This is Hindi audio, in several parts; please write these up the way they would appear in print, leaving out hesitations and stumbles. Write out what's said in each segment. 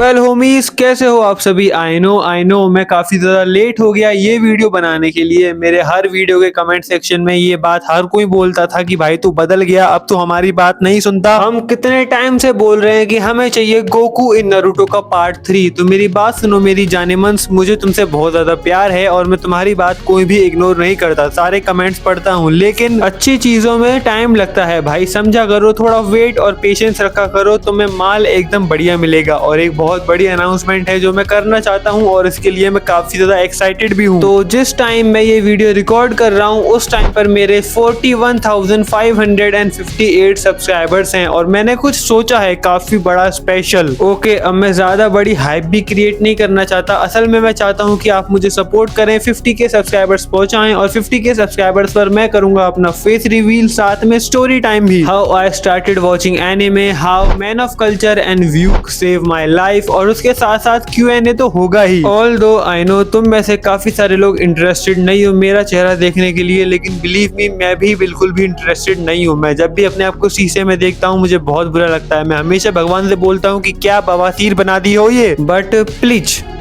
वेल होमीज, कैसे हो आप सभी। आई नो मैं काफी ज्यादा लेट हो गया ये वीडियो बनाने के लिए। मेरे हर वीडियो के कमेंट सेक्शन में ये बात हर कोई बोलता था कि भाई तू बदल गया, अब तो हमारी बात नहीं सुनता। हम कितने टाइम से बोल रहे हैं कि हमें चाहिए गोकू इन नारुतो का पार्ट 3। तो मेरी बात सुनो मेरी जानेमंस, मुझे तुमसे बहुत ज्यादा प्यार है और मैं तुम्हारी बात कोई भी इग्नोर नहीं करता, सारे कमेंट्स पढ़ता हूँ, लेकिन अच्छी चीजों में टाइम लगता है भाई, समझा करो, थोड़ा वेट और पेशेंस रखा करो, तुम्हें माल एकदम बढ़िया मिलेगा। और एक बहुत बड़ी अनाउंसमेंट है जो मैं करना चाहता हूँ और इसके लिए मैं काफी ज्यादा एक्साइटेड भी हूँ। तो जिस टाइम मैं ये वीडियो रिकॉर्ड कर रहा हूँ उस टाइम पर मेरे 41,558 सब्सक्राइबर्स हैं और मैंने कुछ सोचा है काफी बड़ा स्पेशल। ओके, अब मैं ज्यादा बड़ी हाइप भी क्रिएट नहीं करना चाहता, असल में मैं चाहता हूँ कि आप मुझे सपोर्ट करें, 50K सब्सक्राइबर्स पहुंचाएं और 50K सब्सक्राइबर्स पर मैं करूंगा अपना फेस रिवील, साथ में स्टोरी टाइम भी। How I started watching anime, how man of culture and view save my life, और उसके साथ साथ Q&A तो होगा ही। ऑल्दो आई नो तुम में से काफी सारे लोग इंटरेस्टेड नहीं हो मेरा चेहरा देखने के लिए, लेकिन बिलीव मी मैं भी बिल्कुल भी इंटरेस्टेड नहीं हूँ। मैं जब भी अपने आप को शीशे में देखता हूँ मुझे बहुत बुरा लगता है। मैं हमेशा भगवान से बोलता हूँ कि क्या बवासीर बना दी हो ये, but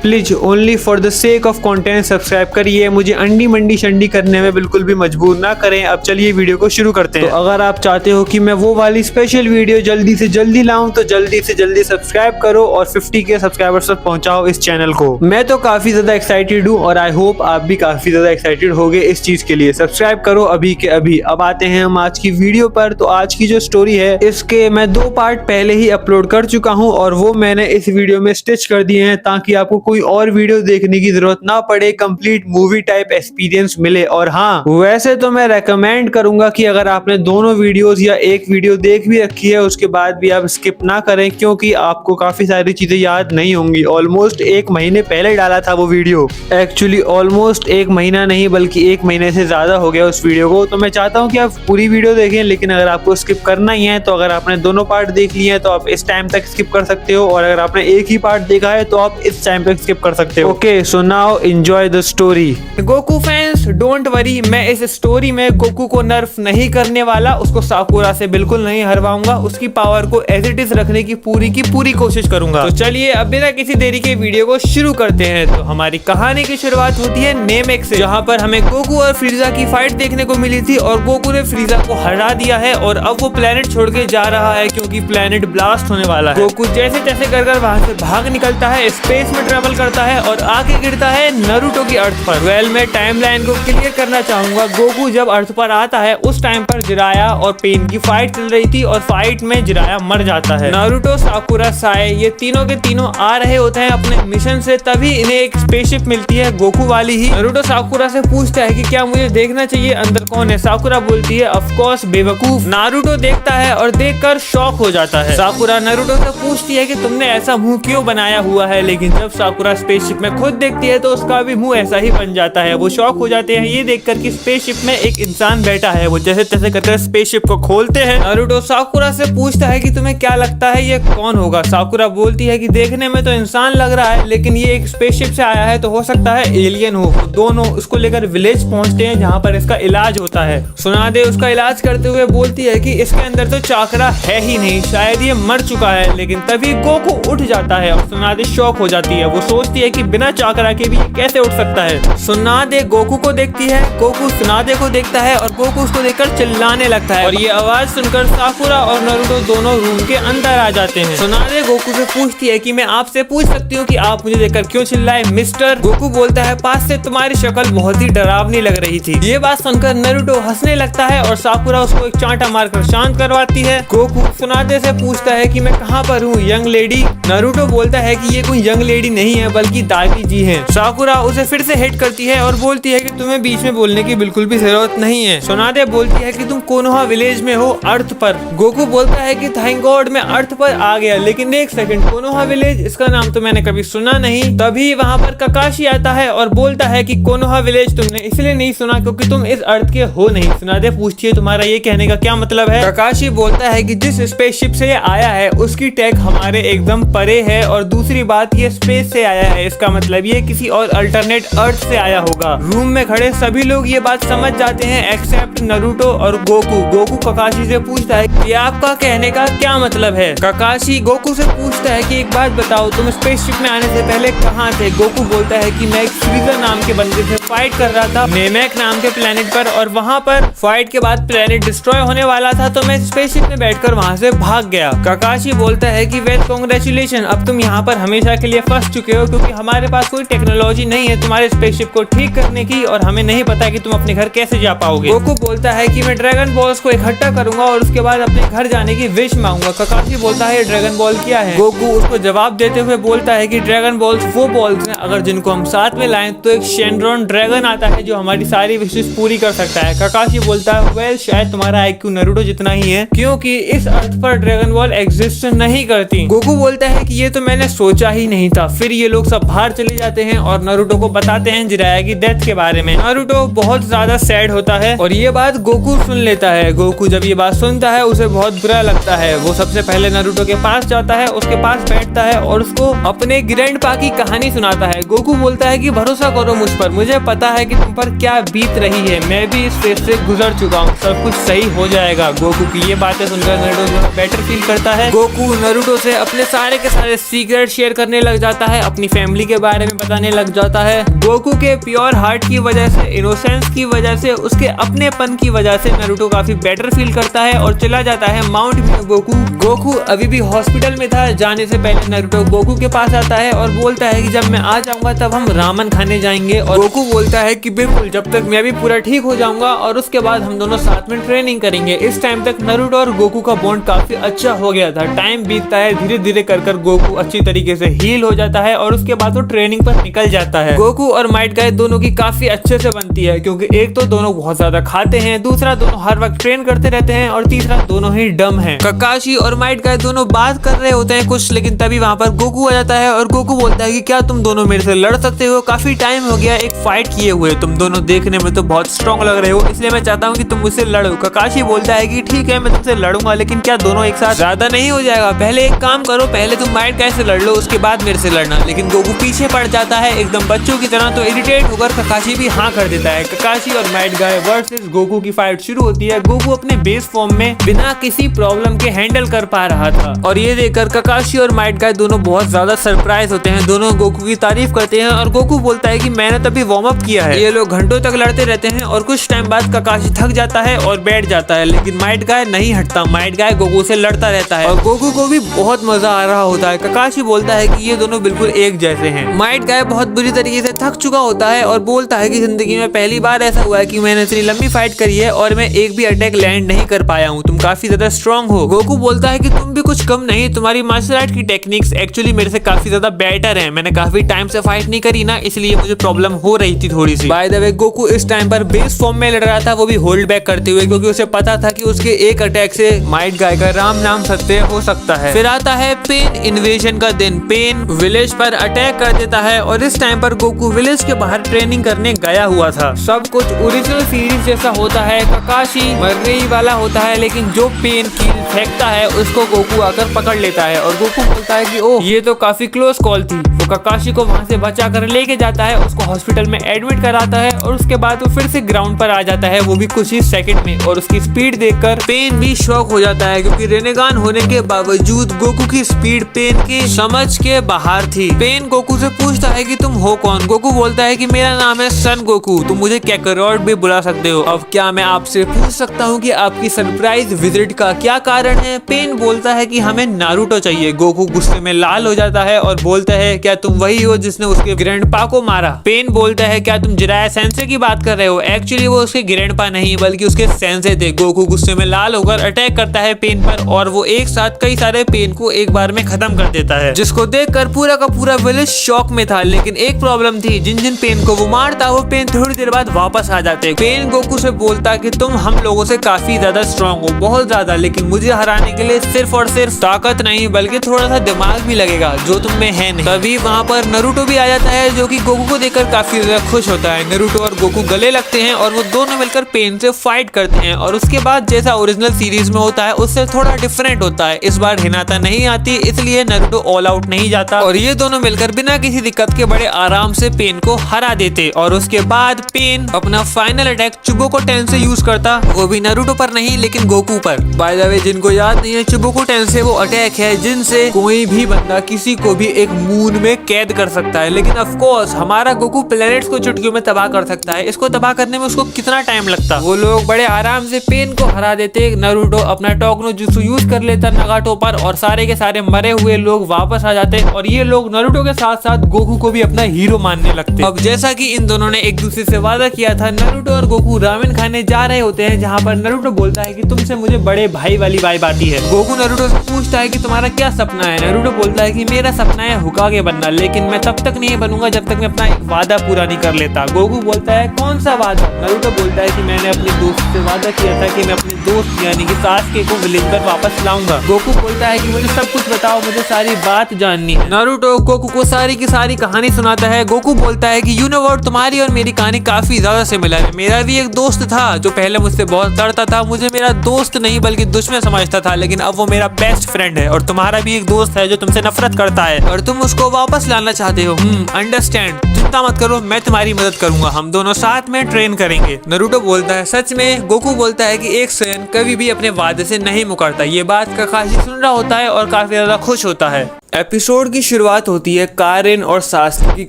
please only for the sake of content subscribe करिए, मुझे अंडी मंडी शंडी करने में बिल्कुल भी मजबूर ना करें। अब चलिए वीडियो को शुरू करते हैं। तो अगर आप चाहते हो कि मैं वो वाली स्पेशल वीडियो जल्दी से जल्दी लाऊं तो जल्दी से जल्दी सब्सक्राइब करो और 50K सब्सक्राइबर्स तक पहुंचाओ इस चैनल को। मैं तो काफी ज्यादा एक्साइटेड हूँ और आई होप आप भी काफी ज्यादा एक्साइटेड होगे इस चीज के लिए। सब्सक्राइब करो अभी के अभी। अब आते हैं हम आज की वीडियो पर। तो आज की जो स्टोरी है इसके मैं 2 पार्ट पहले ही अपलोड कर चुका हूँ और वो मैंने इस वीडियो में स्टिच कर दिए हैं ताकि आपको कोई और वीडियो देखने की जरूरत ना पड़े, कंप्लीट मूवी टाइप एक्सपीरियंस मिले। और हाँ, वैसे तो मैं रेकमेंड करूंगा कि अगर आपने दोनों वीडियोस या एक वीडियो देख भी रखी है उसके बाद भी आप स्किप ना करें, क्योंकि आपको काफी सारी चीजें याद नहीं होंगी। ऑलमोस्ट 1 महीने पहले डाला था वो वीडियो, एक्चुअली ऑलमोस्ट 1 महीना नहीं बल्कि 1 महीने से ज्यादा हो गया उस वीडियो को। तो मैं चाहता हूँ कि आप पूरी वीडियो देखें, लेकिन अगर आपको स्किप करना ही है तो अगर आपने दोनों पार्ट देख लिए हैं तो आप इस टाइम तक स्किप कर सकते हो, और अगर आपने एक ही पार्ट देखा है तो आप इस टाइम तक स्किप कर सकते हो। Okay, so now enjoy the story. Goku fans don't worry, मैं इस स्टोरी में गोकू को नर्फ नहीं करने वाला, उसको साकुरा से बिल्कुल नहीं हरवाऊंगा, उसकी पावर को एज इट इज रखने की पूरी कोशिश करूंगा। तो चलिए अब बिना किसी देरी के वीडियो को शुरू करते हैं। तो हमारी कहानी की शुरुआत होती है नेमेक से, जहाँ पर हमें गोकू और फ्रीजा की फाइट देखने को मिली थी और गोकू ने फ्रीजा को हरा दिया है और अब वो प्लेनेट छोड़ के जा रहा है क्योंकि प्लेनेट ब्लास्ट होने वाला है। गोकू जैसे तैसे कर वहां से भाग निकलता है, स्पेस में ट्रेवल करता है और आगे गिरता है नारुतो की अर्थ पर। वेल मैं टाइमलाइन को क्लियर करना चाहूंगा। गोकू जब अर्थ पर आता है उस टाइम पर जिराया और पेन की फाइट चल रही थी और फाइट में जिराया मर जाता है। नारुतो, साकुरा, साए ये तीनों के तीनों आ रहे होते हैं अपने मिशन से, तभी इन्हें एक स्पेसशिप मिलती है गोकू वाली ही। नारुतो साकुरा से पूछता है कि क्या मुझे देखना चाहिए अंदर कौन है। साकुरा बोलती है ऑफ कोर्स बेवकूफ। नारुतो देखता है और देखकर शॉक हो जाता है। साकुरा नारुतो से पूछती है कि तुमने ऐसा मुंह क्यों बनाया हुआ है, लेकिन जब साकुरा स्पेसशिप में खुद देखती है तो उसका भी मुंह ऐसा ही बन जाता है। वो शॉक हो जाते हैं ये देखकर कि स्पेसशिप में एक इंसान बैठा है। वो जैसे तैसे करके स्पेसशिप को खोलते हैं। नारुतो साकुरा से पूछता है कि तुम्हें क्या लगता है ये कौन होगा। साकुरा बोलती है कि देखने में तो इंसान लग रहा है लेकिन ये एक स्पेसशिप से आया है तो हो सकता है एलियन हो। दोनों उसको लेकर विलेज पहुंचते हैं जहाँ पर इसका इलाज होता है। सुनादे उसका इलाज करते हुए बोलती है कि इसके अंदर तो चाकरा है ही नहीं, शायद ये मर चुका है। लेकिन तभी गोकू उठ जाता है और सुनादे शॉक हो जाती है। वो सोचती है कि बिना चाकरा के भी कैसे उठ सकता है। सुनादे गोकू को देखती है, गोकू सुनादे को देखता है और गोकू उसको देखकर चिल्लाने लगता है और ये आवाज सुनकर साकुरा और नारुतो दोनों रूम के अंदर आ जाते हैं। सुनादे गोकू से पूछती है कि मैं आपसे पूछ सकती हूँ कि आप मुझे देखकर क्यों चिल्लाए मिस्टर। गोकू बोलता है पास से तुम्हारी शक्ल बहुत ही डरावनी लग रही थी। ये बात सुनकर नारुतो हंसने लगता है और साकुरा उसको एक चांटा मारकर शांत करवाती है। गोकू सुनादे से पूछता है कि मैं कहाँ पर हूँ यंग लेडी। नारुतो बोलता है कि ये कोई यंग लेडी नहीं है बल्कि दादी जी हैं। साकुरा उसे फिर से हिट करती है और बोलती है कि तुम्हें बीच में बोलने की बिल्कुल भी जरूरत नहीं है। सुनादे बोलती है कि तुम कोनोहा विलेज में हो अर्थ पर। गोकू बोलता है कि थैंक गॉड मैं अर्थ पर आ गया, लेकिन एक सेकंड, कोनोहा विलेज इसका नाम तो मैंने कभी सुना नहीं। तभी वहाँ पर ककाशी आता है और बोलता है कि कोनोहा विलेज तुमने इसलिए नहीं सुना क्योंकि तुम इस अर्थ के हो नहीं। सुनादे पूछती है तुम्हारा ये कहने का क्या मतलब है। ककाशी बोलता है कि जिस स्पेसशिप से ये आया है उसकी टेक हमारे एकदम परे है और दूसरी बात ये स्पेस से आया है, इसका मतलब ये किसी और अल्टरनेट अर्थ से आया होगा। रूम में खड़े सभी लोग ये बात समझ जाते हैं एक्सेप्ट नारुतो और गोकू। गोकू ककाशी से पूछता है कि आपका कहने का क्या मतलब है। ककाशी गोकू से पूछता है कि एक बात बताओ, तुम स्पेसशिप में आने से पहले कहाँ थे। गोकू बोलता है कि मैं एक फ्रीजर नाम के बंदे से फाइट कर रहा था नेमेक नाम के प्लेनेट पर, और वहाँ पर फाइट के बाद प्लेनेट डिस्ट्रॉय होने वाला था तो मैं स्पेसशिप में बैठकर वहाँ से भाग गया। ककाशी बोलता है कि वेल कांग्रेचुलेशन, अब तुम यहाँ पर हमेशा के लिए फंस चुके हो क्योंकि हमारे पास कोई टेक्नोलॉजी नहीं है तुम्हारे स्पेसशिप को ठीक करने की, और हमें नहीं पता कि तुम अपने घर कैसे जा पाओगे। गोकू बोलता है कि मैं ड्रैगन बॉल्स को इकट्ठा करूंगा और उसके बाद अपने घर जाने की विश मांगूंगा। ककाशी बोलता है ड्रैगन बॉल क्या है। गोकू उसको जवाब देते हुए बोलता है कि ड्रैगन बॉल्स वो बॉल्स हैं अगर जिनको हम साथ में लाएं तो एक शेनरॉन ड्रैगन आता है जो हमारी सारी विशेष पूरी कर सकता है। ककाशी बोलता है वेल शायद तुम्हारा आईक्यू नारुतो जितना ही है क्योंकि इस अर्थ पर ड्रैगन बॉल एग्जिस्ट नहीं करती। गोकू बोलता है कि ये तो मैंने सोचा ही नहीं था। फिर ये लोग सब बाहर चले जाते हैं और नारुतो को बताते हैं जिराया की डेथ के बारे में। नारुतो बहुत ज्यादा सैड होता है और ये बात गोकू सुन लेता है। गोकू जब ये बात सुनता है उसे बहुत बुरा लगता है। वो सबसे पहले नारुतो के पास जाता है, उसके पास बैठता है और उसको अपने ग्रैंडपा की कहानी सुनाता है। गोकू बोलता है कि भरोसा करो मुझ पर, मुझे पता है कि तुम पर क्या बीत रही है, मैं भी इस फेज से गुजर चुका हूँ, सब कुछ सही हो जाएगा। गोकू की ये बातें सुनकर नारुतो बेटर फील करता है। गोकू नारुतो से अपने सारे के सारे सीक्रेट शेयर करने लग जाता है, अपनी फैमिली के बारे में बताने लग जाता है। गोकू के प्योर हार्ट की वजह से, इनोसेंस की वजह से, उसके अपनेपन की वजह से नारुतो काफी बेटर फील करता है और चला जाता है माउंट मियोगोकू। गोकू अभी भी हॉस्पिटल में था। जाने से पहले नारुतो गोकू के पास आता है और बोलता है कि जब मैं आ जाऊंगा तब हम रामन खाने जाएंगे, और गोकू बोलता है कि बिल्कुल, जब तक मैं भी पूरा ठीक हो जाऊंगा और उसके बाद हम दोनों साथ में ट्रेनिंग करेंगे। इस टाइम तक नारुतो और गोकू का बॉन्ड काफी अच्छा हो गया था। टाइम बीतता है, धीरे धीरे कर गोकू अच्छी तरीके से हील हो जाता है और उसके बाद वो ट्रेनिंग पर निकल जाता है। गोकू और माइट गाय दोनों की काफी अच्छे से बनती है क्योंकि एक तो दोनों बहुत ज्यादा खाते हैं, दूसरा दोनों हर वक्त ट्रेन करते रहते हैं, और तीसरा दोनों ही डम हैं। ककाशी और माइट गाय दोनों बात कर रहे होते हैं कुछ, लेकिन तभी वहाँ पर गोकू आ जाता है और गोकू बोलता है कि क्या तुम दोनों मेरे से लड़ सकते हो, काफी टाइम हो गया एक फाइट किए हुए, तुम दोनों देखने में तो बहुत स्ट्रॉन्ग लग रहे हो, इसलिए मैं चाहता हूँ कि तुम मुझसे लड़ो। ककाशी बोलता है कि ठीक है मैं तुमसे लड़ूंगा, लेकिन क्या दोनों एक साथ ज्यादा नहीं हो जाएगा, पहले एक काम करो, पहले तुम माइट गाय से लड़ लो उसके बाद मेरे से लड़ना। लेकिन गोकू पीछे पड़ जाता है एकदम बच्चों की तरह, तो इरिटेट होकर ककाशी भी हाँ कर देता है। ककाशी और माइट गाय वर्सेस गोकू की फाइट शुरू होती है। गोकू अपने बेस फॉर्म में बिना किसी प्रॉब्लम के हैंडल कर पा रहा था और ये देखकर ककाशी और माइट गाय दोनों बहुत ज्यादा सरप्राइज होते हैं। दोनों गोकू की तारीफ करते हैं और गोकू बोलता है कि मैंने तभी वार्म अप किया है। ये लोग घंटों तक लड़ते रहते हैं और कुछ टाइम बाद ककाशी थक जाता है और बैठ जाता है, लेकिन माइट गाय नहीं हटता। माइट गाय गोकू से लड़ता रहता है और गोकू को भी बहुत मजा आ रहा होता है। ककाशी बोलता है कि ये दोनों बिल्कुल एक जैसे हैं। माइट गाय बहुत बुरी तरीके से थक चुका होता है और बोलता है कि जिंदगी में पहली बार ऐसा हुआ है कि मैंने इतनी लंबी फाइट करी है और मैं एक भी अटैक लैंड नहीं कर पाया हूँ, तुम काफी ज्यादा स्ट्रॉन्ग हो। गोकू बोलता है कि तुम भी कुछ कम नहीं, तुम्हारी मार्शल आर्ट की टेक्निक्स एक्चुअली मेरे से काफी ज्यादा बेटर है, मैंने काफी टाइम से फाइट नहीं करी ना, इसलिए मुझे प्रॉब्लम हो रही थी थोड़ी सी। बाय द वे गोकू इस टाइम पर बेस फॉर्म में लड़ रहा था, वो भी होल्ड बैक करते हुए, क्योंकि उसे पता था कि उसके एक अटैक से माइट गाय का राम नाम सत्य हो सकता है। फिर आता है पेन इन्वेजन का दिन। पेन विलेज पर अटैक कर देता है और इस टाइम पर गोकू विलेज के बाहर ट्रेनिंग करने गया हुआ था। सब कुछ ओरिजिनल सीरीज जैसा होता है। ककाशी मरने ही वाला होता है, लेकिन जो पेन कील फेंकता है उसको गोकू आकर पकड़ लेता है और गोकू बोलता है कि ओह ये तो काफी क्लोज कॉल थी। वो ककाशी को वहां से बचा कर लेके जाता है, उसको हॉस्पिटल में एडमिट कराता है और उसके बाद वो फिर से ग्राउंड पर आ जाता है, वो भी कुछ ही सेकंड में, और उसकी स्पीड देखकर पेन भी शॉक हो जाता है क्योंकि रेनेगान होने के बावजूद गोकू की स्पीड पेन के समझ के बाहर थी। पेन गोकू से पूछता है कि तुम हो कौन। गोकू बोलता है कि मेरा नाम है सन गोकू, तुम मुझे कैकरोट भी बुला सकते हो। अब क्या मैं आपसे पूछ सकता हूँ कि आपकी सरप्राइज विजिट का क्या कारण है। पेन बोलता है कि हमें नारुतो चाहिए। गोकू गुस्से में लाल हो जाता है और बोलता है क्या तुम वही हो जिसने उसके ग्रैंडपा को मारा। पेन बोलता है क्या तुम जिराया सेंसे की बात कर रहे हो। एक्चुअली वो उसके ग्रैंडपा नहीं बल्कि उसके सेंसे थे। गोकू गुस्से में लाल होकर अटैक करता है पेन पर और वो एक साथ कई सारे पेन को एक बार में खत्म कर देता है, जिसको देखकर पूरा का पूरा विलेज शॉक में था। लेकिन एक प्रॉब्लम थी, जिन जिन पेन को वो मारता वो पेन थोड़ी देर बाद वापस आ जाते। पेन गोकू से बोलता कि तुम हम लोगों से काफी ज्यादा स्ट्रॉन्ग हो, बहुत ज्यादा, लेकिन मुझे हराने के लिए सिर्फ और सिर्फ ताकत नहीं बल्कि थोड़ा सा दिमाग भी लगेगा जो तुम में है नहीं। तभी वहाँ पर नारुतो भी आ जाता है जो कि गोकू को देखकर काफी ज्यादा खुश होता है। नारुतो और गोकू गले लगते हैं और वो दोनों मिलकर पेन से फाइट करते हैं और उसके बाद जैसा ओरिजिनल सीरीज में होता है उससे थोड़ा डिफरेंट होता है। इस बार हिनाता नहीं आती, इसलिए नारुतो ऑल आउट नहीं जाता और ये दोनों मिलकर बिना किसी दिक्कत के बड़े आराम से पेन को हरा देते। और उसके बाद पेन अपना फाइनल अटैक चिबुको टेंसेई यूज करता, वो भी नारुतो पर नहीं लेकिन गोकू पर। बाय द वे जिनको याद नहीं है, चिबुको टेंसेई वो अटैक है जिनसे कोई भी बंदा किसी को भी एक मून में कैद कर सकता है, लेकिन ऑफ कोर्स हमारा गोकू प्लैनेट्स को चुटकियों में तबाह कर सकता है। इसको तबाह करने में उसको कितना टाइम लगता। वो लोग बड़े आराम से पेन को हरा देते। नारुतो अपना टोकनो जुत्सु यूज कर लेता नागाटो पर और सारे के सारे मरे हुए लोग वापस आ जाते और ये लोग नारुतो के साथ साथ गोकू को भी अपना हीरो मानने लगते। अब जैसा कि इन दोनों ने एक दूसरे से वादा किया था, नारुतो और गोकू रामेन खाने जा रहे होते हैं, जहाँ पर नारुतो बोलता है कि तुमसे मुझे बड़े भाई वाली वाइब आती है। गोकू नारुतो से पूछता है कि तुम्हारा क्या सपना है। नारुतो बोलता है कि मेरा सपना है होकागे बनना, लेकिन मैं तब तक नहीं बनूंगा जब तक मैं अपना एक वादा पूरा नहीं कर लेता। गोकू बोलता है कौन सा वादा। नारुतो बोलता है कि मैंने अपने दोस्त से वादा किया था कि मैं अपने दोस्त यानी कि सासुके को विलेज पर वापस लाऊंगा। गोकू बोलता है कि मुझे सब कुछ बताओ, मुझे सारी बात जाननी है। नारुतो गोकू को सारी की सारी कहानी सुनाता है। गोकू बोलता है कि यू नो व्हाट, तुम्हारी और मेरी कहानी काफी ज्यादा सिमिलर है। मेरा भी एक दोस्त था जो पहले मुझसे बहुत लड़ता था, मुझे मेरा दोस्त नहीं बल्कि दुश्मन समझता था, लेकिन अब वो मेरा बेस्ट फ्रेंड है। और तुम्हारा भी एक दोस्त है जो तुमसे नफरत करता है और तुम उसको वापस लाना चाहते हो। अंडरस्टैंड, चिंता मत करो, मैं तुम्हारी मदद करूंगा, हम दोनों साथ में ट्रेन करेंगे। नारुतो बोलता है सच में। गोकू बोलता है कि एक सेन कभी भी अपने वादे से नहीं मुकरता। ये बात काकाशी सुन रहा होता है और काफी ज्यादा खुश होता है। एपिसोड की शुरुआत होती है कारिन और सास्के की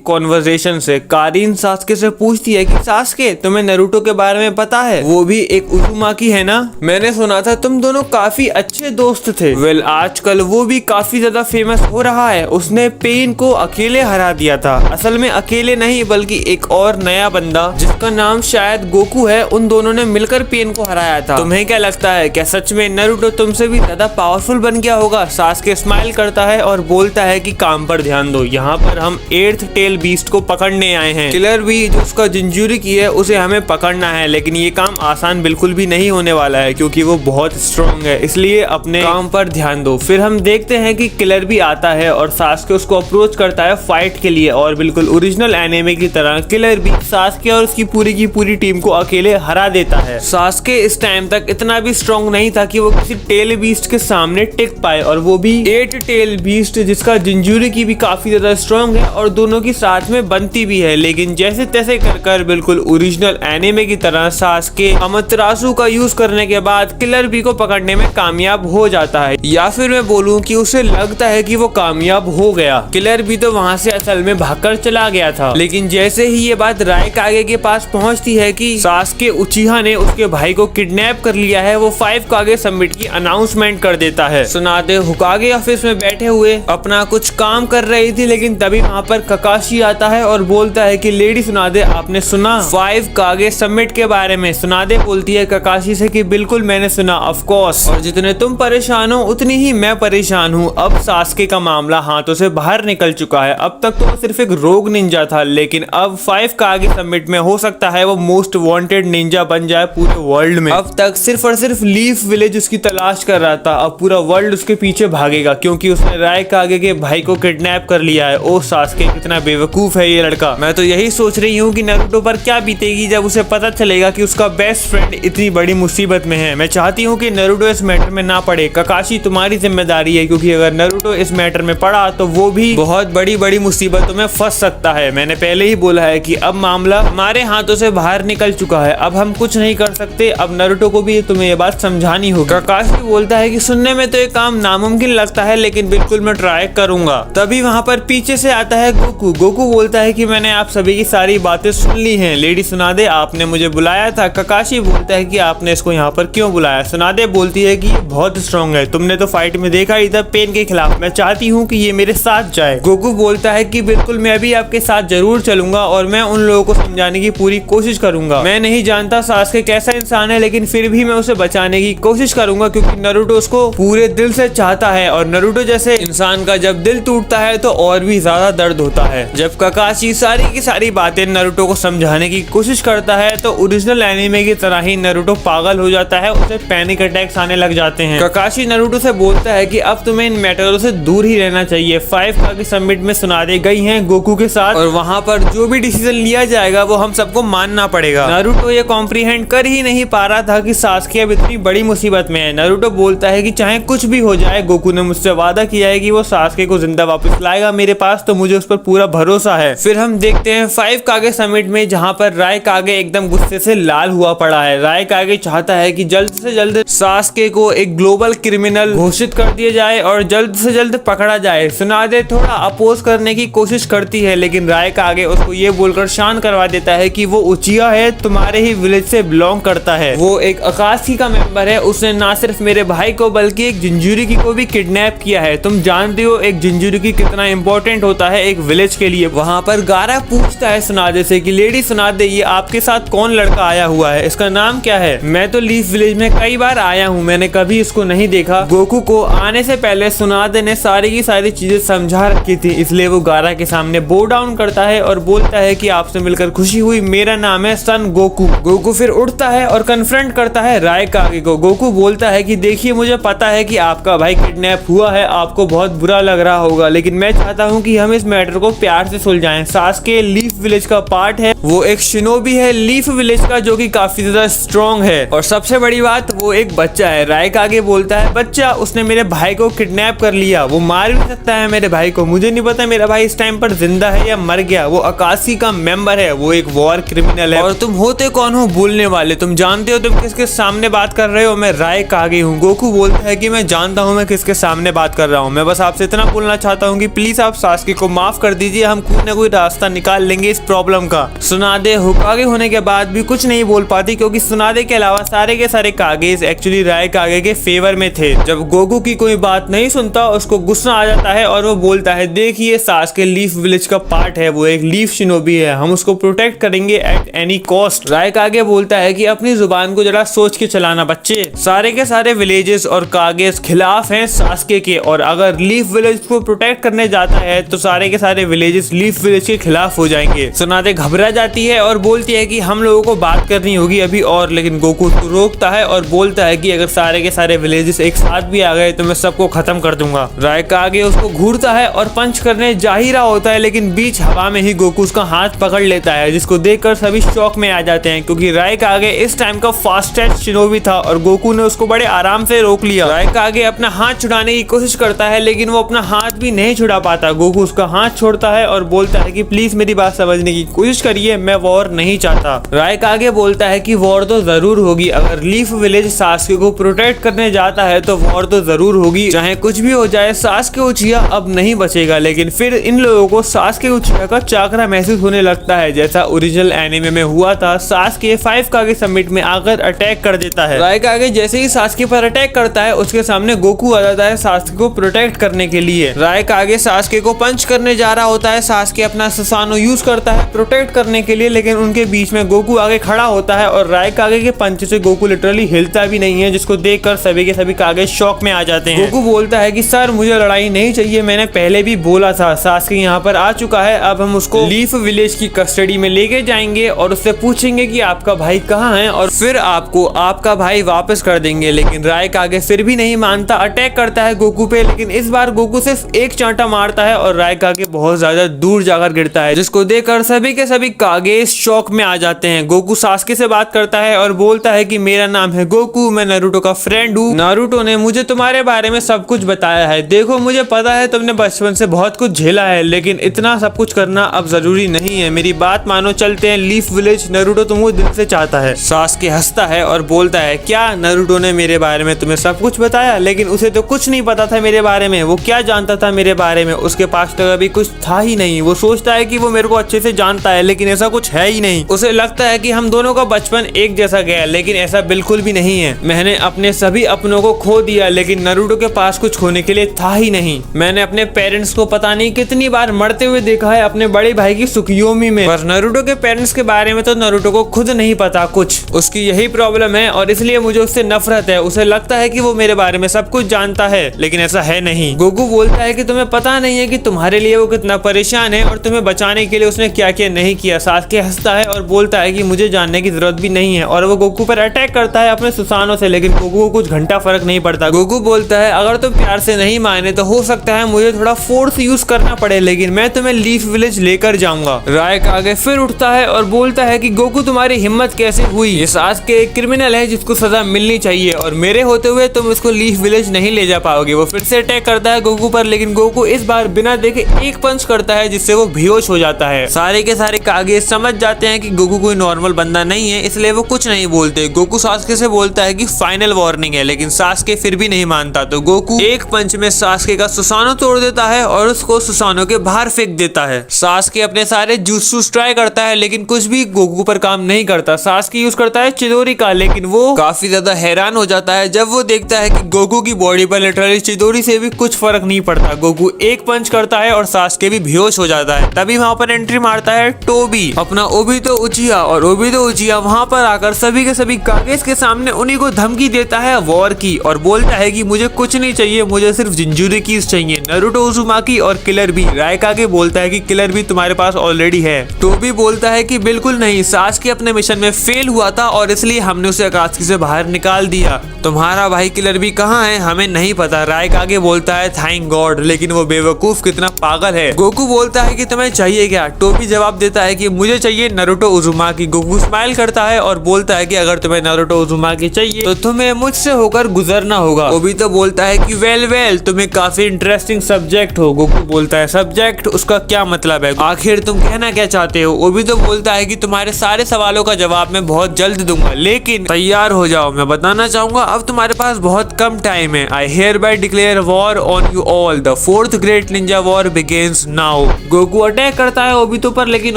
कॉन्वर्सेशन से। कारिन सास्के से पूछती है कि सास्के तुम्हें नारुतो के बारे में पता है, वो भी एक उज़ुमाकी है ना? मैंने सुना था तुम दोनों काफी अच्छे दोस्त थे। वेल आजकल वो भी काफी ज्यादा फेमस हो रहा है। उसने पेन को अकेले हरा दिया था। असल में अकेले नहीं बल्कि एक और नया बंदा जिसका नाम शायद गोकू है, उन दोनों ने मिलकर पेन को हराया था। तुम्हें क्या लगता है, क्या सच में नारुतो तुमसे भी ज्यादा पावरफुल बन गया होगा? सास्के स्माइल करता है और बोलता है कि काम पर ध्यान दो, यहाँ पर हम 8th टेल बीस्ट को पकड़ने आए हैं। किलर भी जो उसका जिंजूरी की है उसे हमें पकड़ना है, लेकिन ये काम आसान बिल्कुल भी नहीं होने वाला है क्योंकि वो बहुत स्ट्रॉन्ग है, इसलिए अपने काम पर ध्यान दो। फिर हम देखते हैं कि किलर भी आता है और सास्के उसको अप्रोच करता है फाइट के लिए और बिल्कुल ओरिजिनल एनिमे की तरह किलर भी सास्के और उसकी पूरी की पूरी टीम को अकेले हरा देता है। सास्के इस टाइम तक इतना भी स्ट्रॉन्ग नहीं था कि वो किसी टेल बीस्ट के सामने टिक पाए, और वो भी 8 टेल बीस्ट जिसका जिंजूरी की भी काफी ज्यादा स्ट्रॉन्ग है और दोनों की साथ में बनती भी है। लेकिन जैसे तैसे कर बिल्कुल ओरिजिनल एनिमे की तरह सास्के अमातेरासु का यूज करने के बाद किलर बी को पकड़ने में कामयाब हो जाता है, या फिर मैं बोलूं कि उसे लगता है कि वो कामयाब हो गया। किलर बी तो वहां से असल में भागकर चला गया था, लेकिन जैसे ही ये बात रायकागे के पास पहुंचती है कि सास्के उचिहा ने उसके भाई को किडनैप कर लिया है, वो 5 कागे समिट की अनाउंसमेंट कर देता है। सुनाते होकागे ऑफिस में बैठे हुए अपना कुछ काम कर रही थी, लेकिन तभी वहाँ पर ककाशी आता है और बोलता है कि लेडी सुनादे, आपने सुना 5 कागे समिट के बारे में? सुनादे बोलती है ककाशी से कि बिल्कुल मैंने सुना, ऑफ कोर्स, और जितने तुम परेशान हो उतनी ही मैं परेशान हूँ। अब सास्के का मामला हाथों से बाहर निकल चुका है। अब तक तो वो सिर्फ एक रोग निंजा था, लेकिन अब 5 कागे समिट में हो सकता है वो मोस्ट वांटेड निंजा बन जाए पूरे वर्ल्ड में। अब तक सिर्फ और सिर्फ लीफ विलेज उसकी तलाश कर रहा था, अब पूरा वर्ल्ड उसके पीछे भागेगा क्योंकि उसने रायकागे के भाई को किडनैप कर लिया है। ओ सास्के, कितना बेवकूफ है ये लड़का। मैं तो यही सोच रही हूँ कि नारुतो पर क्या बीतेगी जब उसे पता चलेगा कि उसका बेस्ट फ्रेंड इतनी बड़ी मुसीबत में है। मैं चाहती हूँ कि नारुतो इस मैटर में ना पड़े। ककाशी, तुम्हारी जिम्मेदारी है, क्योंकि अगर नारुतो इस मैटर में पड़ा तो वो भी बहुत बड़ी मुसीबतों में फंस सकता है। मैंने पहले ही बोला है कि अब मामला हमारे हाथों से बाहर निकल चुका है, अब हम कुछ नहीं कर सकते। अब नारुतो को भी तुम्हें ये बात समझानी होगी। ककाशी बोलता है कि सुनने में तो ये काम नामुमकिन लगता है, लेकिन बिल्कुल मैं ट्राई करूंगा। तभी वहाँ पर पीछे से आता है गोकू। गोकू बोलता है कि मैंने आप सभी की सारी बातें सुन ली हैं। लेडी सुनादे, आपने मुझे बुलाया था। ककाशी बोलता है कि आपने इसको यहाँ पर क्यों बुलाया? सुनादे बोलती है कि ये बहुत स्ट्रॉन्ग है, तुमने तो फाइट में देखा ही था पेन के खिलाफ। मैं चाहती हूँ कि ये मेरे साथ जाए। गोकू बोलता है कि बिल्कुल मैं भी आपके साथ जरूर चलूंगा और मैं उन लोगों को समझाने की पूरी कोशिश करूंगा। मैं नहीं जानता सास्के कैसा इंसान है, लेकिन फिर भी मैं उसे बचाने की कोशिश करूंगा क्योंकि नारुतो उसको पूरे दिल से चाहता है और नारुतो जैसे इंसान इंसान का जब दिल टूटता है तो और भी ज्यादा दर्द होता है। जब ककाशी सारी की सारी बातें नारुतो को समझाने की कोशिश करता है तो ओरिजिनल एनीमे की तरह ही नारुतो पागल हो जाता है, उसे पैनिक अटैक्स आने लग जाते हैं। ककाशी नारुतो से बोलता है कि अब तुम्हें इन मैटरों से दूर ही रहना चाहिए। 5 कागे समिट में सुनादे गई हैं गोकू के साथ और वहां पर जो भी डिसीजन लिया जाएगा वो हम सबको मानना पड़ेगा। नारुतो ये कॉम्प्रीहेंड कर ही नहीं पा रहा था कि सास्के अब इतनी बड़ी मुसीबत में है। नारुतो बोलता है कि चाहे कुछ भी हो जाए, गोकू ने मुझसे वादा किया है कि वो सास्के को जिंदा वापस लाएगा मेरे पास, तो मुझे उस पर पूरा भरोसा है। फिर हम देखते हैं 5 कागे समिट में जहां पर राय कागे एकदम गुस्से से लाल हुआ पड़ा है। राय कागे चाहता है कि जल्द से जल्द सास्के को एक ग्लोबल क्रिमिनल घोषित कर दिया जाए और जल्द से जल्द पकड़ा जाए। सुनादे थोड़ा अपोज करने की कोशिश करती है लेकिन राय कागे उसको ये बोलकर शांत करवा देता है कि वो उचिया है, तुम्हारे ही विलेज से बिलोंग करता है, वो एक अकाशी का मेंबर है, उसने ना सिर्फ मेरे भाई को बल्कि एक जिंजुरिकी को भी किडनैप किया है। तुम जानते हो एक जिंजुरिकी कितना इंपॉर्टेंट होता है एक विलेज के लिए। वहां पर गारा पूछता है सुनादे से कि लेडी सुनादे, ये आपके साथ कौन लड़का आया हुआ है, इसका नाम क्या है? मैं तो लीफ विलेज में कई बार आया हूँ, मैंने कभी इसको नहीं देखा। गोकू को आने से पहले सुनादे ने सारी की सारी चीजें समझा रखी थी, इसलिए वो गारा के सामने बो डाउन करता है और बोलता है कि आपसे मिलकर खुशी हुई, मेरा नाम है सन गोकू। गोकू फिर उठता है और कन्फ्रंट करता है राय कागे को। गोकू बोलता है कि देखिए, मुझे पता है कि आपका भाई किडनैप हुआ है, आपको बहुत बुरा लग रहा होगा, लेकिन मैं चाहता हूँ कि हम इस मैटर को प्यार से सुलझाएं। सास्के लीफ विलेज का पार्ट है, वो एक शिनोबी है लीफ विलेज का जो कि काफी ज्यादा स्ट्रॉन्ग है, और सबसे बड़ी बात वो एक बच्चा है। राय कागे बोलता है बच्चा, उसने मेरे भाई को किडनैप कर लिया, वो मार भी सकता है मेरे भाई को, मुझे नहीं पता मेरा भाई इस टाइम पर जिंदा है या मर गया, वो अकाशी का मेंबर है, वो एक वॉर क्रिमिनल है, और तुम होते कौन हो बोलने वाले, तुम जानते हो तुम किसके सामने बात कर रहे हो? मैं राय कागे हूँ। गोकू बोलता है कि मैं जानता हूँ मैं किसके सामने बात कर रहा हूँ, मैं बस आपसे इतना बोलना चाहता हूँ कि प्लीज आप सास्के को माफ कर दीजिए, हम कोई ना कोई रास्ता निकाल लेंगे इस प्रॉब्लम का। सुनादे होकागे होने के बाद भी कुछ नहीं बोल पाती क्योंकि सुनादे के अलावा सारे के सारे कागेज एक्चुअली राय कागे के फेवर में थे। जब गोकू की कोई बात नहीं सुनता उसको गुस्सा आ जाता है और वो बोलता है देखिए, सास्के लीफ विलेज का पार्ट है, वो एक लीफ शिनोबी है, हम उसको प्रोटेक्ट करेंगे एट एनी कॉस्ट। राय कागे बोलता है कि अपनी जुबान को जरा सोच के चलाना बच्चे, सारे के सारे विलेजेस और कागेज खिलाफ हैं सास्के के, और अगर लीफ विलेज को प्रोटेक्ट करने जाता है तो सारे के सारे विलेजेस लीफ विलेज के खिलाफ हो जाएंगे। सुनादे घबरा जाती है और बोलती है कि हम लोगों को बात करनी होगी अभी और, लेकिन गोकू उसको रोकता है और बोलता है कि अगर सारे के सारे विलेजेस एक साथ भी आ गए तो मैं सबको खत्म कर दूंगा। राय कागे उसको घूरता है और पंच करने जा ही रहा होता है, लेकिन बीच हवा में ही गोकू उसका हाथ पकड़ लेता है, जिसको देखकर सभी शॉक में आ जाते हैं क्योंकि राय कागे इस टाइम का फास्टेस्ट शिनोबी था और गोकू ने उसको बड़े आराम से रोक लिया। राय कागे अपना हाथ छुड़ाने की कोशिश करता है लेकिन वो अपना हाथ भी नहीं छुड़ा पाता। गोकू उसका हाथ छोड़ता है और बोलता है कि प्लीज मेरी बात समझने की कोशिश करिए, मैं वॉर नहीं चाहता। राय कागे बोलता है कि वॉर तो जरूर होगी, अगर लीफ विलेज सास्के को प्रोटेक्ट करने जाता है तो वॉर तो जरूर होगी, चाहे कुछ भी हो जाए, सास्के उचिया अब नहीं बचेगा। लेकिन फिर इन लोगों को सास्के उचिया का चाकरा महसूस होने लगता है, जैसा ओरिजिनल एनीमे में हुआ था। सास्के 5 कागे समिट में आकर अटैक कर देता है। राय कागे जैसे ही सास्के पर अटैक करता है उसके सामने गोकू आ जाता है सास्के को प्रोटेक्ट करने के लिए। राय कागे सास्के को पंच करने जा रहा होता है, सास्के अपना ससानो यूज करता है प्रोटेक्ट करने के लिए, लेकिन उनके बीच में गोकू आगे खड़ा होता है और राय कागे के पंच से गोकू लिटरली हिलता भी नहीं है, जिसको देखकर सभी के सभी कागे शॉक में आ जाते हैं। गोकू बोलता है कि सर मुझे लड़ाई नहीं चाहिए, मैंने पहले भी बोला था, सास्के यहाँ पर आ चुका है, अब हम उसको लीफ विलेज की कस्टडी में लेके जाएंगे और उससे पूछेंगे कि आपका भाई कहाँ है और फिर आपको आपका भाई वापस कर देंगे। लेकिन राय कागे फिर भी नहीं मानता, अटैक करता है गोकू पे, लेकिन इस बार गोकू सिर्फ एक चांटा मारता है और राय कागे बहुत ज्यादा दूर जाकर गिरता है, जिसको देखकर सभी के सभी कागे शॉक में आ जाते हैं। गोकू सास्के से बात करता है और बोलता है कि मेरा नाम है गोकू, मैं नारुतो का फ्रेंड हूँ, नारुतो ने मुझे तुम्हारे बारे में सब कुछ बताया है, देखो मुझे पता है तुमने बचपन से बहुत कुछ झेला है, लेकिन इतना सब कुछ करना अब जरूरी नहीं है, मेरी बात मानो, चलते हैं लीफ विलेज, नारुतो तुमको दिल से चाहता है। सास्के हंसता है और बोलता है क्या नारुतो ने मेरे बारे में तुम्हें सब कुछ बताया? लेकिन उसे तो कुछ नहीं पता था मेरे बारे में, वो क्या जानता था मेरे बारे में, उसके पास तो अभी कुछ था ही नहीं, वो सोचता है कि वो मेरे को अच्छे से जानता है लेकिन ऐसा कुछ है ही नहीं, उसे लगता है कि हम दोनों का बचपन एक जैसा गया, लेकिन ऐसा बिल्कुल भी नहीं है। मैंने अपने सभी अपनों को खो दिया लेकिन नारुतो के पास कुछ खोने के लिए था ही नहीं। मैंने अपने पेरेंट्स को पता नहीं कितनी बार मरते हुए देखा है अपने बड़े भाई की सुकियोमी में, पर नारुतो के पेरेंट्स के बारे में तो नारुतो को खुद नहीं पता कुछ, उसकी यही प्रॉब्लम है और इसलिए मुझे उससे नफरत है, उसे लगता है कि वो मेरे बारे में सब कुछ जानता है लेकिन ऐसा है नहीं। गोकू बोलता है कि तुम्हें पता नहीं है कि तुम्हारे लिए वो कितना परेशान है और तुम्हें बचाने के लिए उसने क्या क्या नहीं किया। सास्के हंसता है और बोलता है कि मुझे जानने की जरूरत भी नहीं है और वो गोकू पर अटैक करता है अपने सुसानों से, लेकिन गोकू को कुछ घंटा फर्क नहीं पड़ता। गोकू बोलता है अगर तुम प्यार से नहीं माने तो हो सकता है मुझे थोड़ा फोर्स यूज करना पड़े, लेकिन मैं तुम्हें लीफ विलेज लेकर जाऊंगा। रायकागे फिर उठता है और बोलता है कि गोकू तुम्हारी हिम्मत कैसे हुई, ये सास्के एक क्रिमिनल है जिसको सजा मिलनी चाहिए और मेरे होते हुए तुम इसको लीफ विलेज नहीं ले जा पाओगे। वो फिर से अटैक करता है गोकू पर, लेकिन गोकू इस बार बिना देखे एक पंच करता है जिससे वो बेहोश हो जाता है। सारे के सारे कागे समझ जाते हैं कि गोकू कोई नॉर्मल बंदा नहीं है, इसलिए वो कुछ नहीं बोलते। गोकू सास्के से बोलता है कि फाइनल वार्निंग है, लेकिन सास्के फिर भी नहीं मानता, तो गोकू एक पंच में सास्के का सुसानो तोड़ देता है और उसको सुसानो के बाहर फेंक देता है। सास्के अपने सारे जूसूस ट्राई करता है लेकिन कुछ भी गोकू पर काम नहीं करता। सास्के यूज करता है चिदोरी का, लेकिन वो काफी ज्यादा हैरान हो जाता है जब वो देखता है कि गोकू की बॉडी पर लिटरली चिदोरी से भी कुछ फर्क नहीं पड़ता। गोकू एक पंच करता है और सास्के भी बेहोश हो जाता है। तभी वहां पर एंट्री मारता है टोबी, अपना ओबितो उचिहा, और ओबितो उचिहा वहां पर आकर सभी के सभी कागेस के सामने उन्हीं को धमकी देता है वॉर की और बोलता है कि मुझे कुछ नहीं चाहिए, मुझे सिर्फ जिंजुरी कीज चाहिए, नारुतो उजुमाकी और किलर बी। रायकागे बोलता है कि किलर बी तुम्हारे पास ऑलरेडी है। टोबी बोलता है कि बिल्कुल नहीं, सास्के अपने मिशन में फेल हुआ था और इसलिए हमने उसे अकात्सुकी से बाहर निकाल दिया। तुम्हारा भाई किलर बी कहाँ है हमें नहीं पता। रायकागे बोलता है थैंक गॉड, लेकिन वो बेवकूफ कितना पागल है। गोकू बोलता है कि तुम्हें चाहिए क्या। टोबी जवाब देता है कि मुझे चाहिए नारुतो उजुमाकी। गोकू स्माइल करता है और बोलता है कि अगर तुम्हें नारुतो उजुमाकी चाहिए तो तुम्हें मुझसे होकर गुजरना होगा। ओबितो बोलता है कि वेल तुम्हें काफी इंटरेस्टिंग सब्जेक्ट हो। गोकू बोलता है सब्जेक्ट, उसका क्या मतलब है, आखिर तुम कहना क्या चाहते हो। ओबितो बोलता है कि तुम्हारे सारे सवालों का जवाब मैं बहुत जल्द दूंगा, लेकिन तैयार हो जाओ, मैं बताना चाहूंगा अब तुम्हारे पास बहुत कम टाइम है। I hear bye declare war on you all, the fourth great Ninja war begins now. Goku attack करता है ओबितो पर, लेकिन